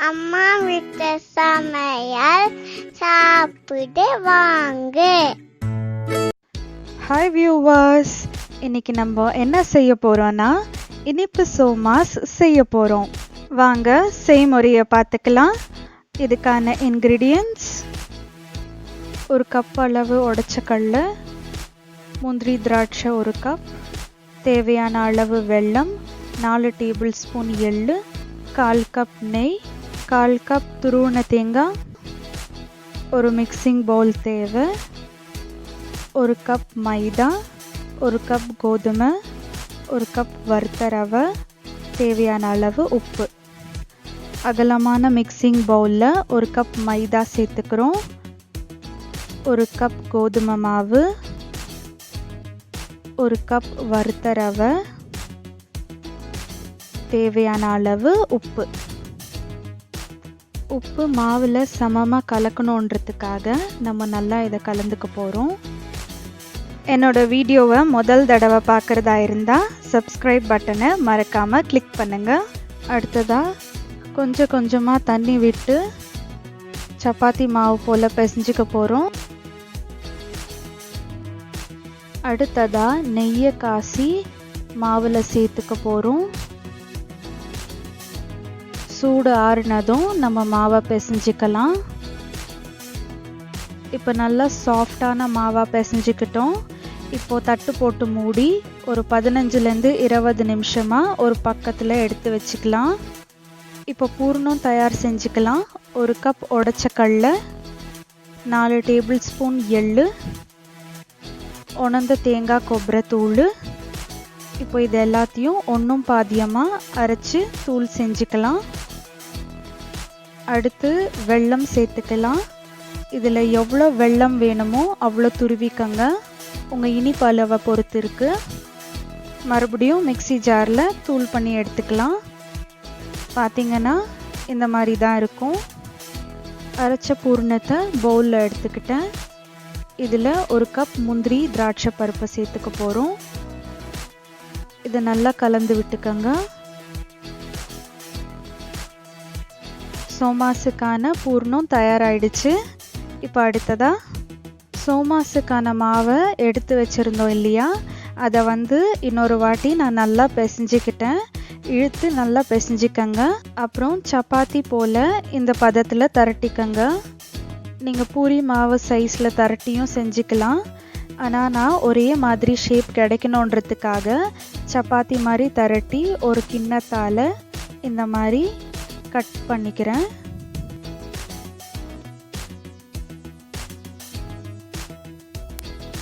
அம்மா வீட்டு சமையல் சாப்பிட்டு வாங்க. ஹாய் வியூவர்ஸ், இன்னைக்கு நம்ம என்ன செய்ய போறோம்னா இனிப்பு சோமாஸ் செய்ய போறோம். வாங்க செய்முறையை பார்த்துக்கலாம். இதுக்கான இன்கிரீடியன்ட்ஸ்: ஒரு கப் அளவு உடைச்ச கடலை, முந்திரி திராட்சை 1 கப், தேவையான அளவு வெல்லம், 4 டேபிள் ஸ்பூன் எள்ளு, 1/4 கப் நெய், 1/4 கப் துருவன தேங்காய், ஒரு மிக்சிங் பவுல் தேவை, 1 கப் மைதா, 1 கப் கோதுமை, 1 கப் வறுத்த ரவை, தேவையான அளவு உப்பு. அகலமான மிக்சிங் பவுலில் 1 கப் மைதா சேர்த்துக்கிறோம், 1 கப் கோதுமை மாவு, 1 கப் வறுத்த ரவை, தேவையான அளவு உப்பு. உப்பு மாவில் சமமாக கலக்கணுன்றதுக்காக நம்ம நல்லா இதை கலந்துக்க போகிறோம். என்னோட வீடியோவை முதல் தடவை பார்க்குறதா இருந்தால் சப்ஸ்கிரைப் பட்டனை மறக்காமல் கிளிக் பண்ணுங்கள். அடுத்ததாக கொஞ்சம் கொஞ்சமாக தண்ணி விட்டு சப்பாத்தி மாவு போல் பிசைஞ்சிக்க போகிறோம். அடுத்ததாக நெய்யை காசி மாவில் சேர்த்துக்க போகிறோம். சூடு ஆறுனதும் நம்ம மாவை பிசைஞ்சிக்கலாம். இப்போ நல்லா சாஃப்டான மாவாக பிசைஞ்சிக்கிட்டோம். இப்போது தட்டு போட்டு மூடி ஒரு 15லேருந்து 20 நிமிஷமாக ஒரு பக்கத்தில் எடுத்து வச்சுக்கலாம். இப்போ பூர்ணம் தயார் செஞ்சுக்கலாம். 1 கப் உடைச்ச கடலை, 4 டேபிள் ஸ்பூன் எள்ளு, உணர்ந்த தேங்காய் கொಬ್ಬರಿ தூள். இப்போ இது எல்லாத்தையும் ஒன்றும் பாதியமாக அரைச்சி தூள் செஞ்சுக்கலாம். அடுத்து வெல்லம் சேர்த்துக்கலாம். இதில் எவ்வளோ வெல்லம் வேணுமோ அவ்வளோ துருவிக்கங்க, உங்கள் இனிப்பு அளவை பொறுத்து இருக்குது. மறுபடியும் மிக்ஸி ஜாரில் தூள் பண்ணி எடுத்துக்கலாம். பார்த்திங்கன்னா இந்த மாதிரி தான் இருக்கும். அரைச்ச பூர்ணத்தை பவுலில் எடுத்துக்கிட்டேன். இதில் 1 கப் முந்திரி திராட்சை பருப்பை சேர்த்துக்க போகிறோம். இதை நல்லா கலந்து விட்டுக்கங்க. சோமாஸுக்கான பூர்ணம் தயாராகிடுச்சு. இப்போ அடுத்ததாக சோமாஸுக்கான மாவை எடுத்து வச்சுருந்தோம் இல்லையா, அதை இன்னொரு வாட்டி நான் நல்லா பிசைஞ்சிக்கிட்டேன். இழுத்து நல்லா பிசைஞ்சிக்கங்க. அப்புறம் சப்பாத்தி போல் இந்த பதத்தில் திரட்டிக்கங்க. நீங்கள் பூரி மாவு சைஸில் திரட்டியும் செஞ்சுக்கலாம். ஆனால் நான் ஒரே மாதிரி ஷேப் கிடைக்கணுன்றதுக்காக சப்பாத்தி மாதிரி திரட்டி ஒரு கிண்ணத்தால் இந்த மாதிரி கட் பண்ணிக்கிறேன்.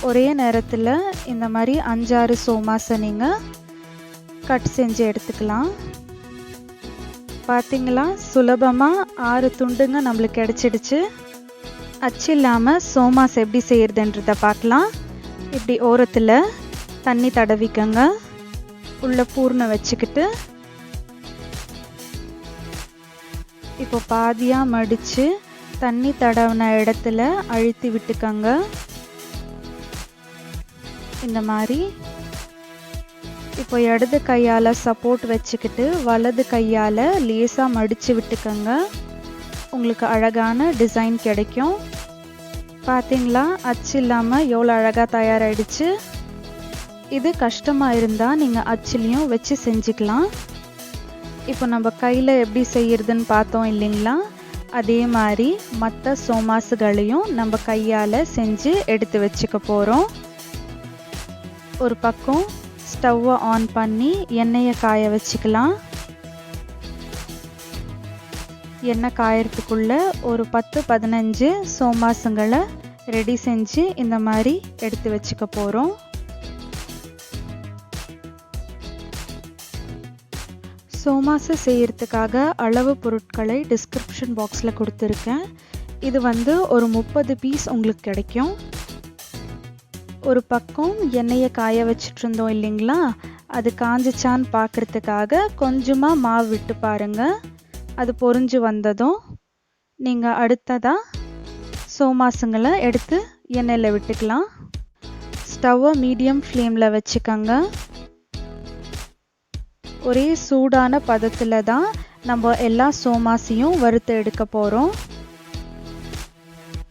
ஒரே நேரத்தில் இந்த மாதிரி 5-6 சோமாஸை நீங்கள் கட் செஞ்சு எடுத்துக்கலாம். பார்த்தீங்களா, சுலபமாக 6 துண்டுங்க நம்மளுக்கு கிடச்சிடுச்சு. அச்சு இல்லாமல் சோமாஸ் எப்படி செய்கிறதுன்றதை பார்க்கலாம். இப்படி ஓரத்தில் தண்ணி தடவிக்கங்க. உள்ளே பூர்ணம் வச்சுக்கிட்டு இப்போ பாதியாக மடித்து தண்ணி தடவின இடத்துல அழுத்தி விட்டுக்கங்க. இந்த மாதிரி இப்போ இடது கையால் சப்போர்ட் வச்சுக்கிட்டு வலது கையால் லேசாக மடித்து விட்டுக்கங்க. உங்களுக்கு அழகான டிசைன் கிடைக்கும். பார்த்தீங்களா, அச்சு இல்லாமல் எவ்வளோ அழகாக தயாராகிடுச்சு. இது கஷ்டமாக இருந்தால் நீங்கள் அச்சுலேயும் வச்சு செஞ்சுக்கலாம். இப்போ நம்ம கையில் எப்படி செய்கிறதுன்னு பார்த்தோம் இல்லைங்களா, அதே மாதிரி மற்ற சோமாஸுகளையும் நம்ம கையால் செஞ்சு எடுத்து வச்சுக்க போகிறோம். ஒரு பக்கம் ஸ்டவ்வை ஆன் பண்ணி எண்ணெயை காய வச்சுக்கலாம். எண்ணெய் காயறதுக்குள்ளே ஒரு 10-15 சோமாஸுங்களை ரெடி செஞ்சு இந்த மாதிரி எடுத்து வச்சுக்க போகிறோம். சோமாஸை செய்கிறதுக்காக அளவு பொருட்களை டிஸ்கிரிப்ஷன் பாக்ஸில் கொடுத்துருக்கேன். இது ஒரு 30 பீஸ் உங்களுக்கு கிடைக்கும். ஒரு பக்கம் எண்ணெயை காய வச்சுட்டு இருந்தோம் இல்லைங்களா, அது காஞ்சிச்சான்னு பார்க்குறதுக்காக கொஞ்சமாக மாவு விட்டு பாருங்கள். அது பொரிஞ்சு வந்ததும் நீங்கள் அடுத்ததாக சோமாஸுங்களை எடுத்து எண்ணெயில் விட்டுக்கலாம். ஸ்டவ்வை மீடியம் ஃப்ளேமில் வச்சுக்கோங்க. ஒரே சூடான பதத்தில் தான் நம்ம எல்லா சோமாஸையும் வறுத்து எடுக்க போகிறோம்.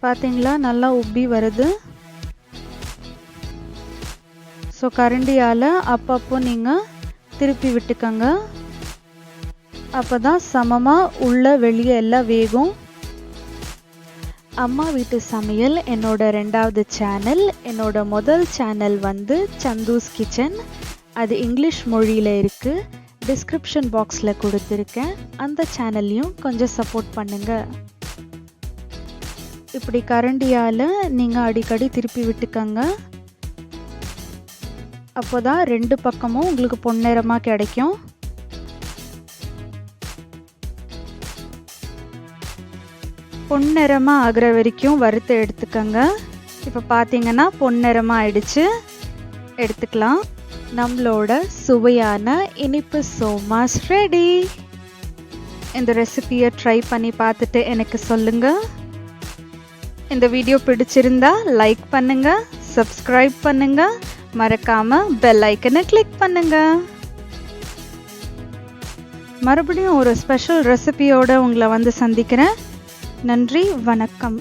பார்த்தீங்களா, நல்லா உப்பி வருது. ஸோ கரண்டியால் அப்பப்போ நீங்கள் திருப்பி விட்டுக்கங்க. அப்போ தான் சமமாக உள்ள வெளியே எல்லாம் வேகும். அம்மா வீட்டு சமையல் என்னோட 2வது சேனல். என்னோட முதல் சேனல் வந்து சந்தூஸ் கிச்சன். அது இங்கிலீஷ் மொழியில் இருக்குது. டிஸ்கிரிப்ஷன் பாக்ஸில் கொடுத்துருக்கேன். அந்த சேனல்லையும் கொஞ்சம் சப்போர்ட் பண்ணுங்கள். இப்படி கரண்டியால் நீங்கள் அடிக்கடி திருப்பி விட்டுக்கங்க. அப்போ தான் 2 பக்கமும் உங்களுக்கு பொன்னிறமாக கிடைக்கும். பொன்னிறமாக ஆகிற வரைக்கும் வறுத்து எடுத்துக்கங்க. இப்போ பார்த்தீங்கன்னா பொன்னிறமாக ஆயிடுச்சு. எடுத்துக்கலாம். நம்மளோட சுவையான இனிப்பு சோமாஸ் ரெடி. இந்த ரெசிபியை ட்ரை பண்ணி பார்த்துட்டு எனக்கு சொல்லுங்கள். இந்த வீடியோ பிடிச்சிருந்தா லைக் பண்ணுங்க, சப்ஸ்கிரைப் பண்ணுங்க, மறக்காம பெல் ஐக்கனை கிளிக் பண்ணுங்க. மறுபடியும் ஒரு ஸ்பெஷல் ரெசிபியோட உங்களை வந்து சந்திக்கிறேன். நன்றி, வணக்கம்.